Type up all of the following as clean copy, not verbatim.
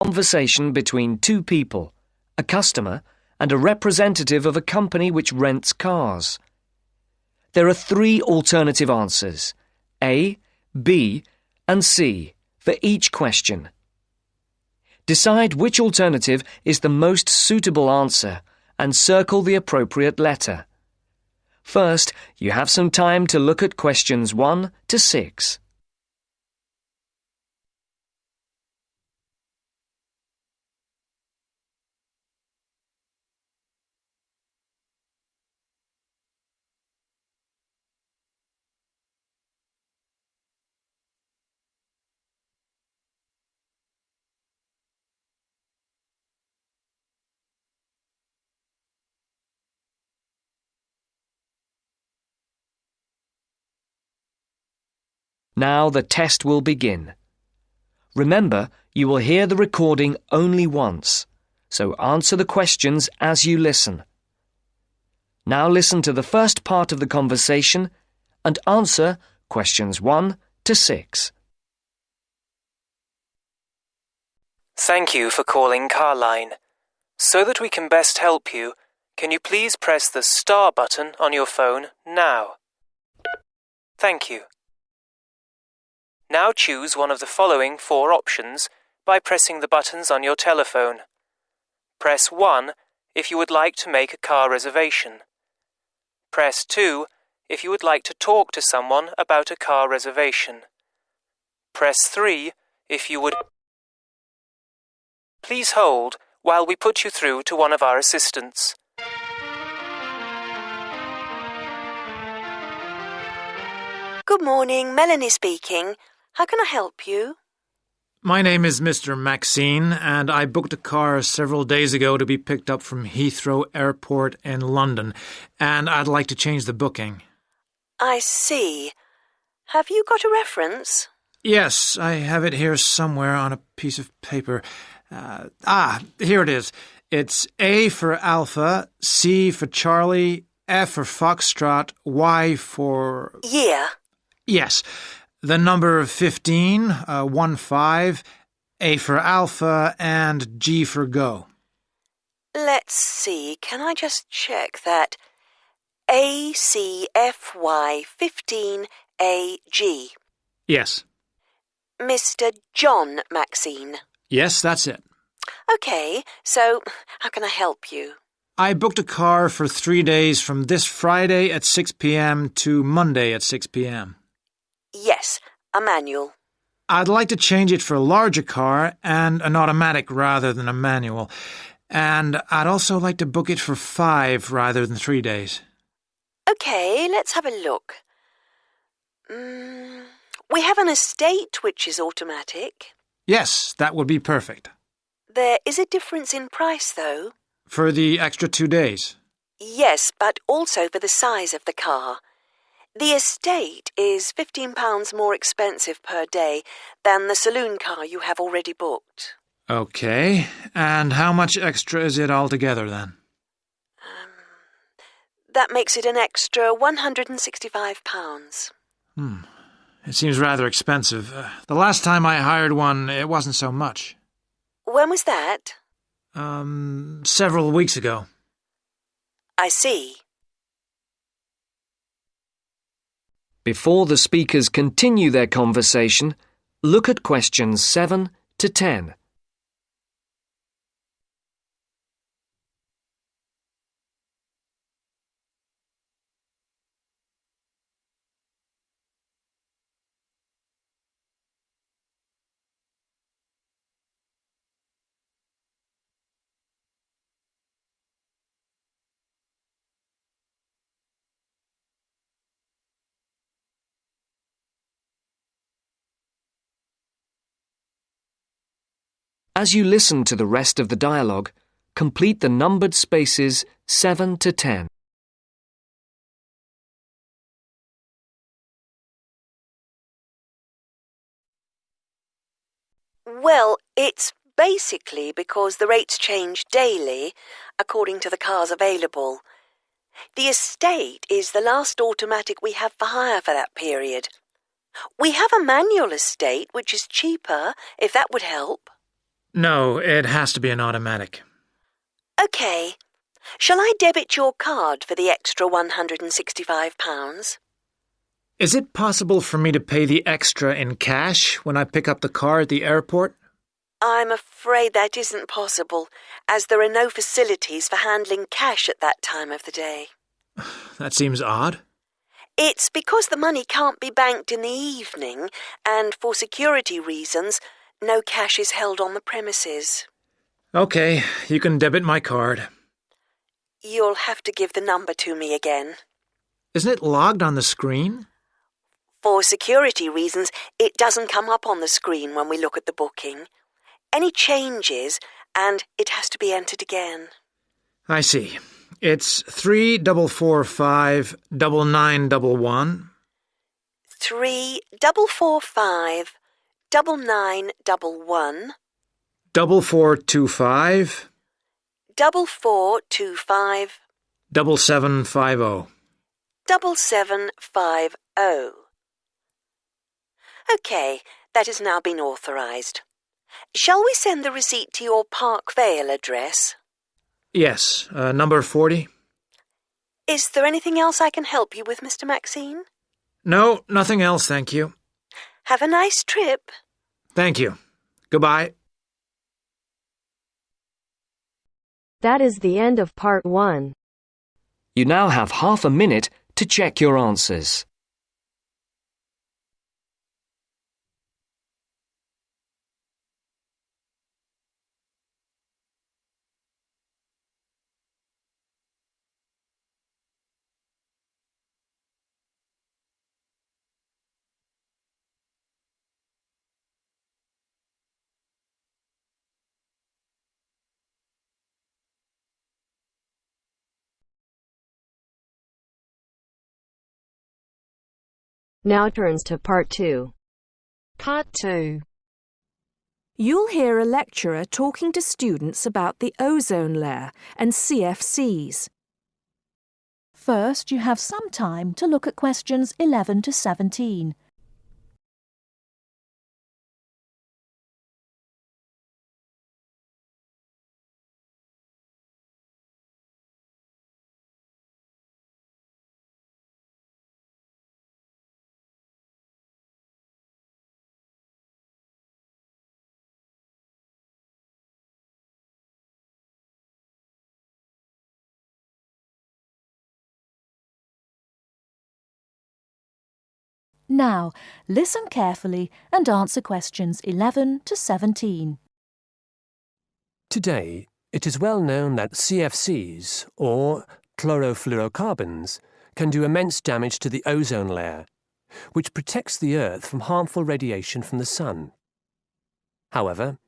Conversation between two people, a customer and a representative of a company which rents cars. There are three alternative answers, A, B, and C, for each question. Decide which alternative is the most suitable answer and circle the appropriate letter. First, you have some time to look at questions 1 to 6. Now the test will begin. Remember, you will hear the recording only once, so answer the questions as you listen. Now listen to the first part of the conversation and answer questions 1 to 6. Thank you for calling Carline. So that we can best help you, can you please press the star button on your phone now? Thank you. Now choose one of the following 4 options by pressing the buttons on your telephone. Press 1 if you would like to make a car reservation. Press 2 if you would like to talk to someone about a car reservation. Press 3 if you would... Please hold while we put you through to one of our assistants. Good morning, Melanie speaking. How can I help you? My name is Mr. Maxine, and I booked a car several days ago to be picked up from Heathrow Airport in London, and I'd like to change the booking. I see. Have you got a reference? Yes, I have it here somewhere on a piece of paper. Here it is. It's A for Alpha, C for Charlie, F for Foxtrot, Y for... Yeah. Yes. The number 15, 15, A for Alpha, and G for Go. Let's see. Can I just check that? ACFY15AG. Yes. Mr. John Maxine. Yes, that's it. Okay, so how can I help you? I booked a car for 3 days from this Friday at 6 p.m. to Monday at 6 p.m. Yes, a manual. I'd like to change it for a larger car and an automatic rather than a manual. And I'd also like to book it for 5 rather than 3 days. Okay, let's have a look. We have an estate which is automatic. Yes, that would be perfect. There is a difference in price, though. For the extra 2 days? Yes, but also for the size of the car. The estate is £15 more expensive per day than the saloon car you have already booked. Okay, and how much extra is it altogether then? That makes it an extra £165. It seems rather expensive. The last time I hired one, it wasn't so much. When was that? Several weeks ago. I see. Before the speakers continue their conversation, look at questions 7 to 10. As you listen to the rest of the dialogue, complete the numbered spaces 7 to 10. Well, it's basically because the rates change daily according to the cars available. The estate is the last automatic we have for hire for that period. We have a manual estate which is cheaper, if that would help. No, it has to be an automatic. OK. Shall I debit your card for the extra £165? Is it possible for me to pay the extra in cash when I pick up the car at the airport? I'm afraid that isn't possible, as there are no facilities for handling cash at that time of the day. That seems odd. It's because the money can't be banked in the evening, and for security reasons, no cash is held on the premises. OK, you can debit my card. You'll have to give the number to me again. Isn't it logged on the screen? For security reasons, it doesn't come up on the screen when we look at the booking. Any changes, and it has to be entered again. I see. It's 3-445-9911. 3-445-9911. 4425 4425 7750. 7750. OK, that has now been authorised. Shall we send the receipt to your Park Vale address? Yes, number 40. Is there anything else I can help you with, Mr. Maxine? No, nothing else, thank you. Have a nice trip. Thank you. Goodbye. That is the end of part 1. You now have half a minute to check your answers. Now turns to part 2. Part 2. You'll hear a lecturer talking to students about the ozone layer and CFCs. First, you have some time to look at questions 11 to 17. Now, listen carefully and answer questions 11 to 17. Today, it is well known that CFCs, or chlorofluorocarbons, can do immense damage to the ozone layer, which protects the Earth from harmful radiation from the sun. However,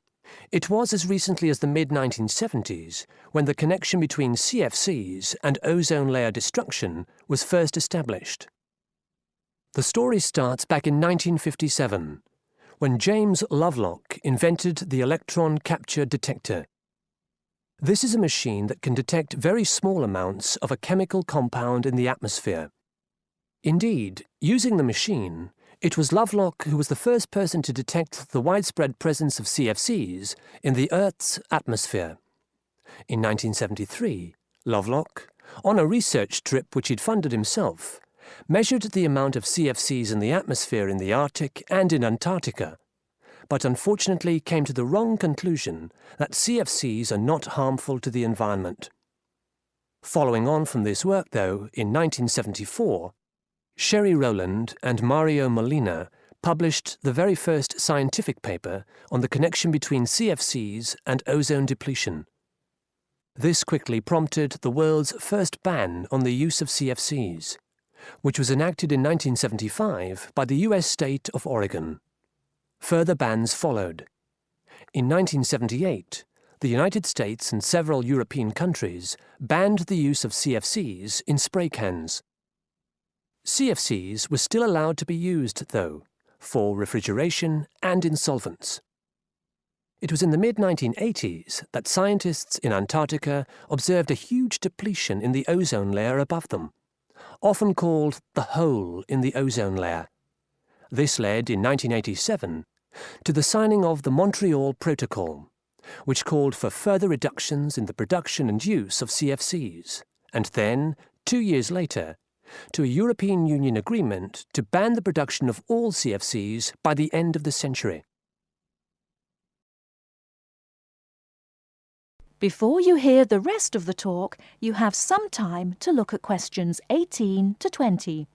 it was as recently as the mid-1970s when the connection between CFCs and ozone layer destruction was first established. The story starts back in 1957, when James Lovelock invented the electron capture detector. This is a machine that can detect very small amounts of a chemical compound in the atmosphere. Indeed, using the machine, it was Lovelock who was the first person to detect the widespread presence of CFCs in the Earth's atmosphere. In 1973, Lovelock, on a research trip which he'd funded himself, measured the amount of CFCs in the atmosphere in the Arctic and in Antarctica, but unfortunately came to the wrong conclusion that CFCs are not harmful to the environment. Following on from this work, though, in 1974, Sherry Rowland and Mario Molina published the very first scientific paper on the connection between CFCs and ozone depletion. This quickly prompted the world's first ban on the use of CFCs, which was enacted in 1975 by the US state of Oregon. Further bans followed. In 1978, the United States and several European countries banned the use of CFCs in spray cans. CFCs were still allowed to be used, though, for refrigeration and in solvents. It was in the mid-1980s that scientists in Antarctica observed a huge depletion in the ozone layer above them, often called the hole in the ozone layer. This led, in 1987, to the signing of the Montreal Protocol, which called for further reductions in the production and use of CFCs, and then, 2 years later, to a European Union agreement to ban the production of all CFCs by the end of the century. Before you hear the rest of the talk, you have some time to look at questions 18 to 20.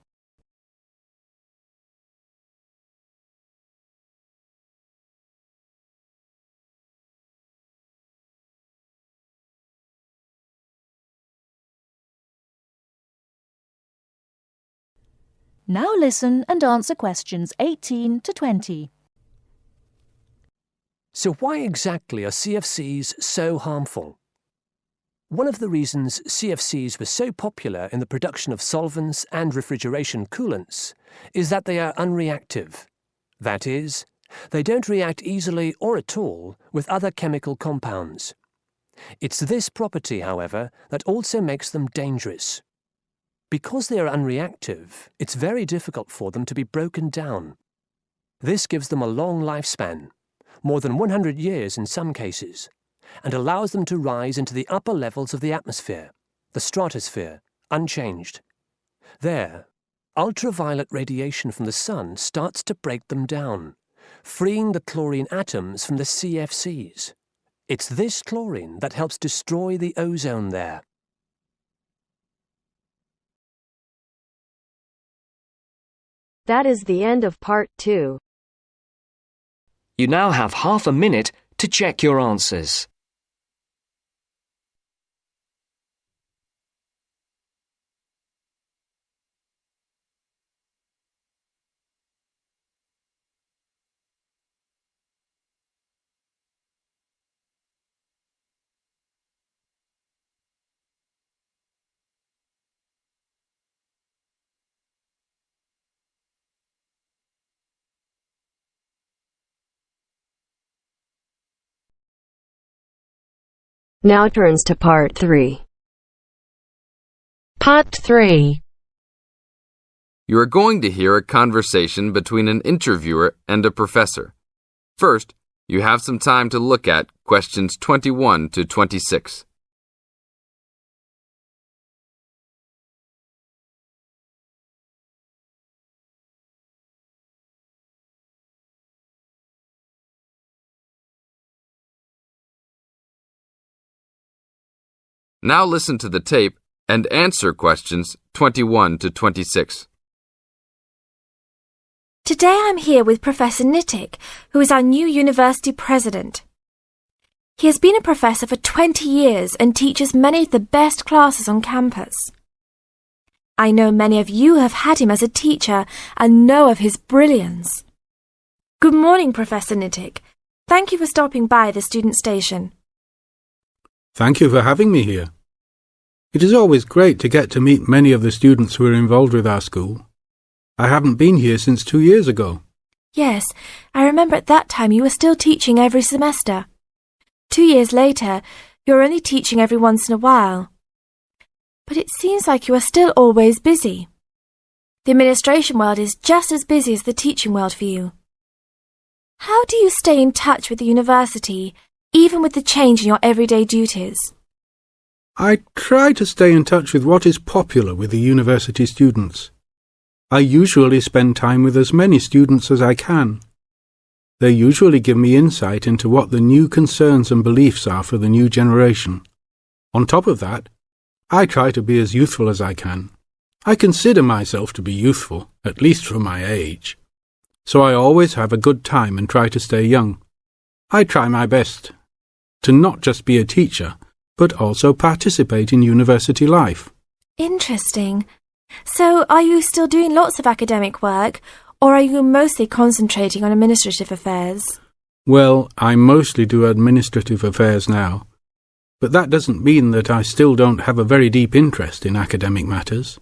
Now listen and answer questions 18 to 20. So why exactly are CFCs so harmful? One of the reasons CFCs were so popular in the production of solvents and refrigeration coolants is that they are unreactive. That is, they don't react easily or at all with other chemical compounds. It's this property, however, that also makes them dangerous. Because they are unreactive, it's very difficult for them to be broken down. This gives them a long lifespan, more than 100 years in some cases, and allows them to rise into the upper levels of the atmosphere, the stratosphere, unchanged. There, ultraviolet radiation from the sun starts to break them down, freeing the chlorine atoms from the CFCs. It's this chlorine that helps destroy the ozone layer. That is the end of part 2. You now have half a minute to check your answers. Now turns to part 3. Part 3. You are going to hear a conversation between an interviewer and a professor. First, you have some time to look at questions 21 to 26. Now listen to the tape and answer questions 21 to 26. Today I'm here with Professor Nittick, who is our new university president. He has been a professor for 20 years and teaches many of the best classes on campus. I know many of you have had him as a teacher and know of his brilliance. Good morning, Professor Nittick. Thank you for stopping by the student station. Thank you for having me here. It is always great to get to meet many of the students who are involved with our school. I haven't been here since 2 years ago. Yes, I remember at that time you were still teaching every semester. 2 years later, you're only teaching every once in a while. But it seems like you are still always busy. The administration world is just as busy as the teaching world for you. How do you stay in touch with the university, even with the change in your everyday duties? I try to stay in touch with what is popular with the university students. I usually spend time with as many students as I can. They usually give me insight into what the new concerns and beliefs are for the new generation. On top of that, I try to be as youthful as I can. I consider myself to be youthful, at least for my age. So I always have a good time and try to stay young. I try my best to not just be a teacher, but also participate in university life. Interesting. So are you still doing lots of academic work, or are you mostly concentrating on administrative affairs? Well, I mostly do administrative affairs now, but that doesn't mean that I still don't have a very deep interest in academic matters.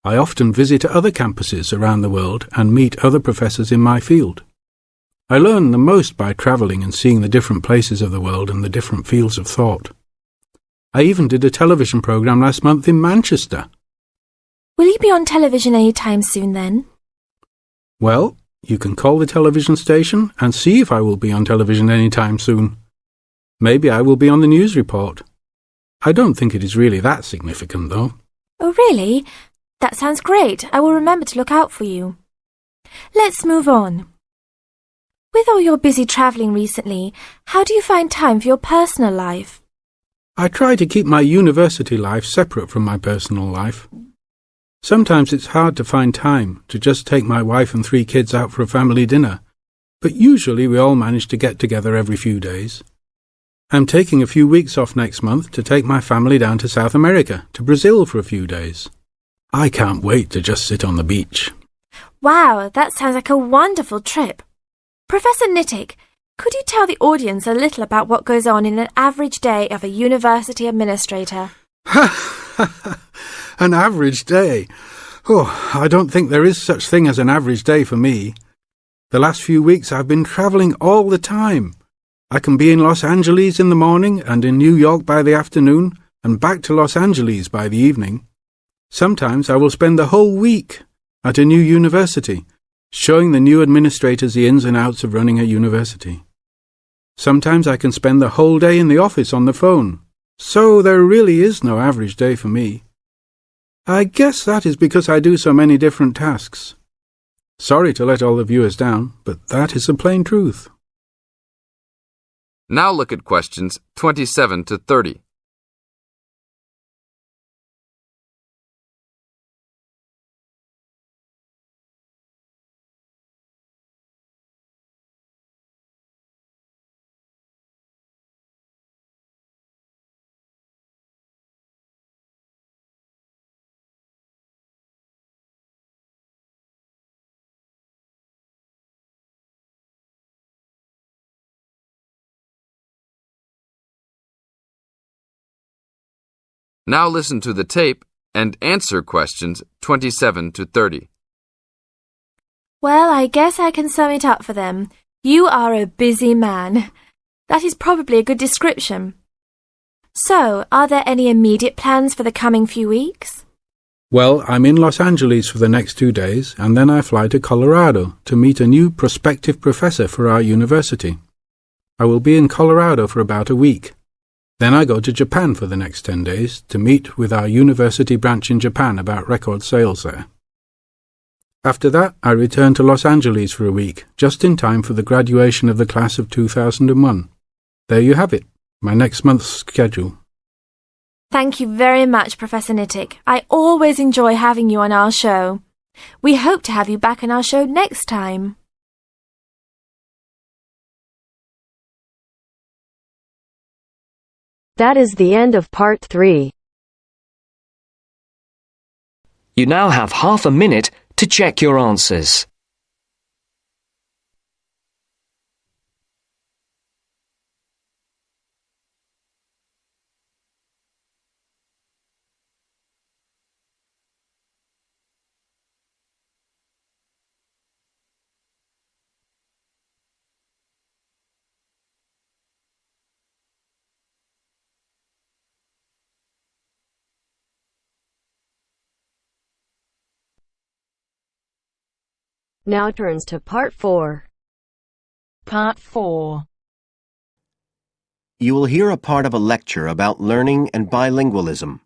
I often visit other campuses around the world and meet other professors in my field. I learn the most by travelling and seeing the different places of the world and the different fields of thought. I even did a television programme last month in Manchester. Will you be on television any time soon then? Well, you can call the television station and see if I will be on television any time soon. Maybe I will be on the news report. I don't think it is really that significant, though. Oh, really? That sounds great. I will remember to look out for you. Let's move on. With all your busy travelling recently, how do you find time for your personal life? I try to keep my university life separate from my personal life. Sometimes it's hard to find time to just take my wife and 3 kids out for a family dinner, but usually we all manage to get together every few days. I'm taking a few weeks off next month to take my family down to South America, to Brazil for a few days. I can't wait to just sit on the beach. Wow, that sounds like a wonderful trip. Professor Nittick, could you tell the audience a little about what goes on in an average day of a university administrator? An average day? Oh, I don't think there is such thing as an average day for me. The last few weeks I've been travelling all the time. I can be in Los Angeles in the morning and in New York by the afternoon and back to Los Angeles by the evening. Sometimes I will spend the whole week at a new university, showing the new administrators the ins and outs of running a university. Sometimes I can spend the whole day in the office on the phone. So there really is no average day for me. I guess that is because I do so many different tasks. Sorry to let all the viewers down, but that is the plain truth. Now look at questions 27 to 30. Now listen to the tape and answer questions 27 to 30. Well, I guess I can sum it up for them. You are a busy man. That is probably a good description. So, are there any immediate plans for the coming few weeks? Well, I'm in Los Angeles for the next 2 days, and then I fly to Colorado to meet a new prospective professor for our university. I will be in Colorado for about a week. Then I go to Japan for the next 10 days to meet with our university branch in Japan about record sales there. After that, I return to Los Angeles for a week, just in time for the graduation of the class of 2001. There you have it, my next month's schedule. Thank you very much, Professor Nittick. I always enjoy having you on our show. We hope to have you back on our show next time. That is the end of part 3. You now have half a minute to check your answers. Now turns to part 4. Part 4. You will hear a part of a lecture about learning and bilingualism.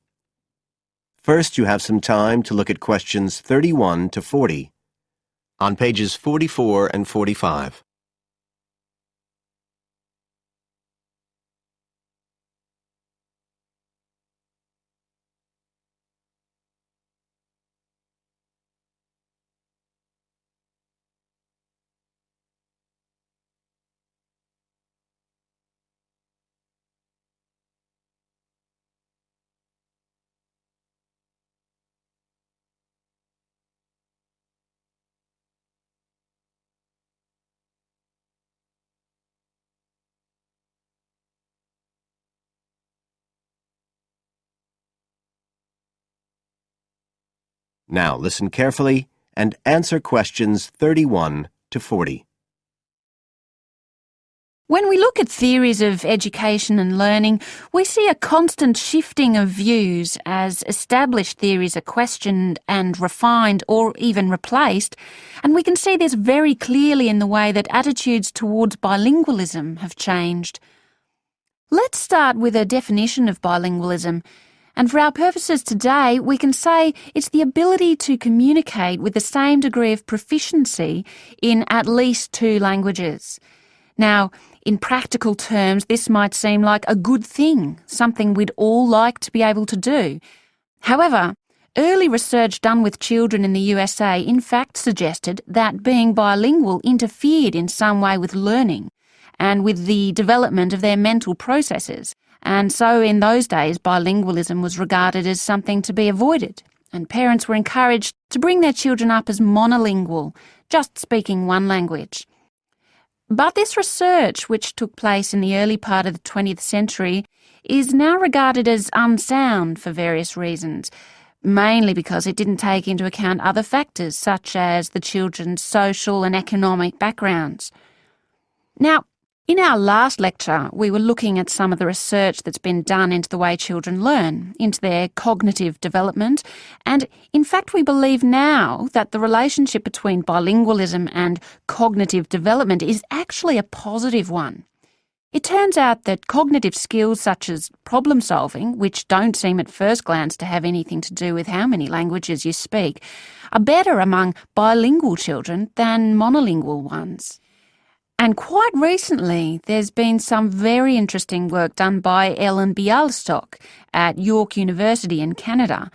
First, you have some time to look at questions 31 to 40 on pages 44 and 45. Now listen carefully and answer questions 31 to 40. When we look at theories of education and learning, we see a constant shifting of views as established theories are questioned and refined or even replaced, and we can see this very clearly in the way that attitudes towards bilingualism have changed. Let's start with a definition of bilingualism. And for our purposes today, we can say it's the ability to communicate with the same degree of proficiency in at least two languages. Now, in practical terms, this might seem like a good thing, something we'd all like to be able to do. However, early research done with children in the USA in fact suggested that being bilingual interfered in some way with learning and with the development of their mental processes. And so in those days, bilingualism was regarded as something to be avoided, and parents were encouraged to bring their children up as monolingual, just speaking one language. But this research, which took place in the early part of the 20th century, is now regarded as unsound for various reasons, mainly because it didn't take into account other factors such as the children's social and economic backgrounds. Now, in our last lecture, we were looking at some of the research that's been done into the way children learn, into their cognitive development, and in fact we believe now that the relationship between bilingualism and cognitive development is actually a positive one. It turns out that cognitive skills such as problem solving, which don't seem at first glance to have anything to do with how many languages you speak, are better among bilingual children than monolingual ones. And quite recently, there's been some very interesting work done by Ellen Bialystok at York University in Canada.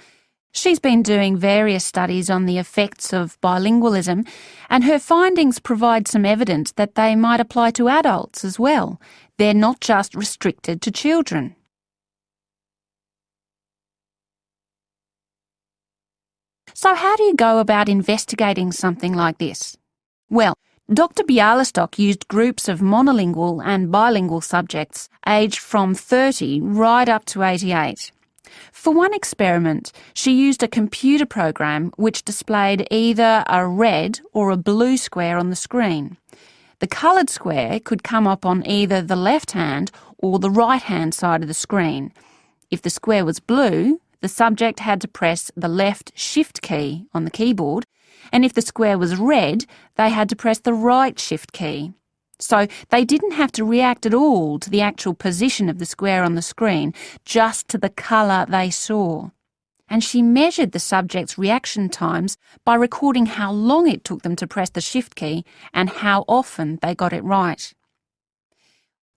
She's been doing various studies on the effects of bilingualism, and her findings provide some evidence that they might apply to adults as well. They're not just restricted to children. So how do you go about investigating something like this? Well, Dr. Bialystok used groups of monolingual and bilingual subjects aged from 30 right up to 88. For one experiment, she used a computer program which displayed either a red or a blue square on the screen. The coloured square could come up on either the left-hand or the right-hand side of the screen. If the square was blue, the subject had to press the left Shift key on the keyboard, and if the square was red, they had to press the right Shift key. So they didn't have to react at all to the actual position of the square on the screen, just to the colour they saw. And she measured the subject's reaction times by recording how long it took them to press the Shift key and how often they got it right.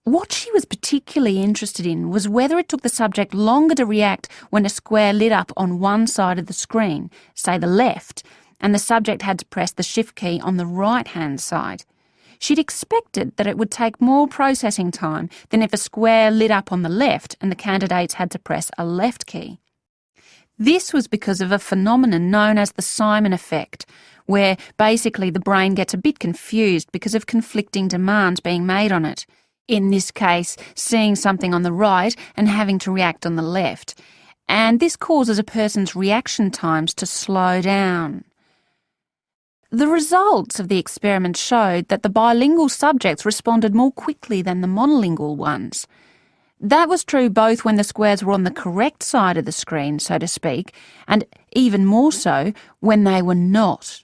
What she was particularly interested in was whether it took the subject longer to react when a square lit up on one side of the screen, say the left, and the subject had to press the Shift key on the right-hand side. She'd expected that it would take more processing time than if a square lit up on the left and the candidates had to press a left key. This was because of a phenomenon known as the Simon effect, where basically the brain gets a bit confused because of conflicting demands being made on it. In this case, seeing something on the right and having to react on the left. And this causes a person's reaction times to slow down. The results of the experiment showed that the bilingual subjects responded more quickly than the monolingual ones. That was true both when the squares were on the correct side of the screen, so to speak, and even more so when they were not.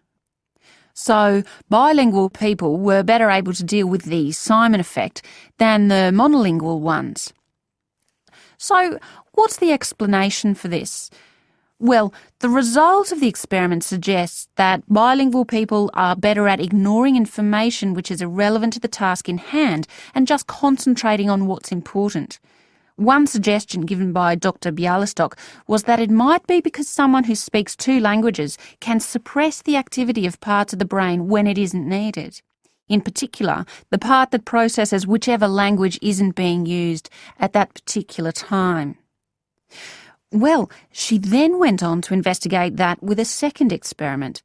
So bilingual people were better able to deal with the Simon effect than the monolingual ones. So what's the explanation for this? Well, the result of the experiment suggests that bilingual people are better at ignoring information which is irrelevant to the task in hand and just concentrating on what's important. One suggestion given by Dr. Bialystok was that it might be because someone who speaks two languages can suppress the activity of parts of the brain when it isn't needed. In particular, the part that processes whichever language isn't being used at that particular time. Well, she then went on to investigate that with a second experiment.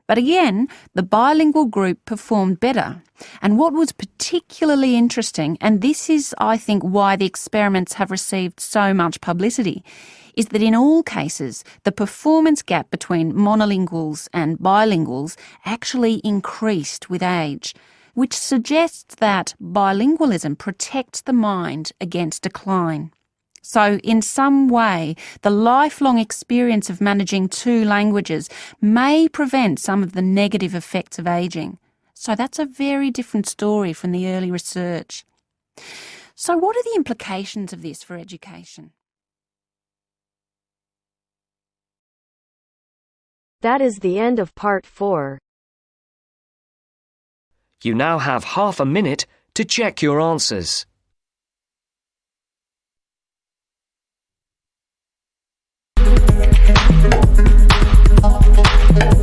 But again, the bilingual group performed better. And what was particularly interesting, and this is, I think, why the experiments have received so much publicity, is that in all cases, the performance gap between monolinguals and bilinguals actually increased with age, which suggests that bilingualism protects the mind against decline. So, in some way, the lifelong experience of managing two languages may prevent some of the negative effects of ageing. So that's a very different story from the early research. So what are the implications of this for education? That is the end of part 4. You now have half a minute to check your answers.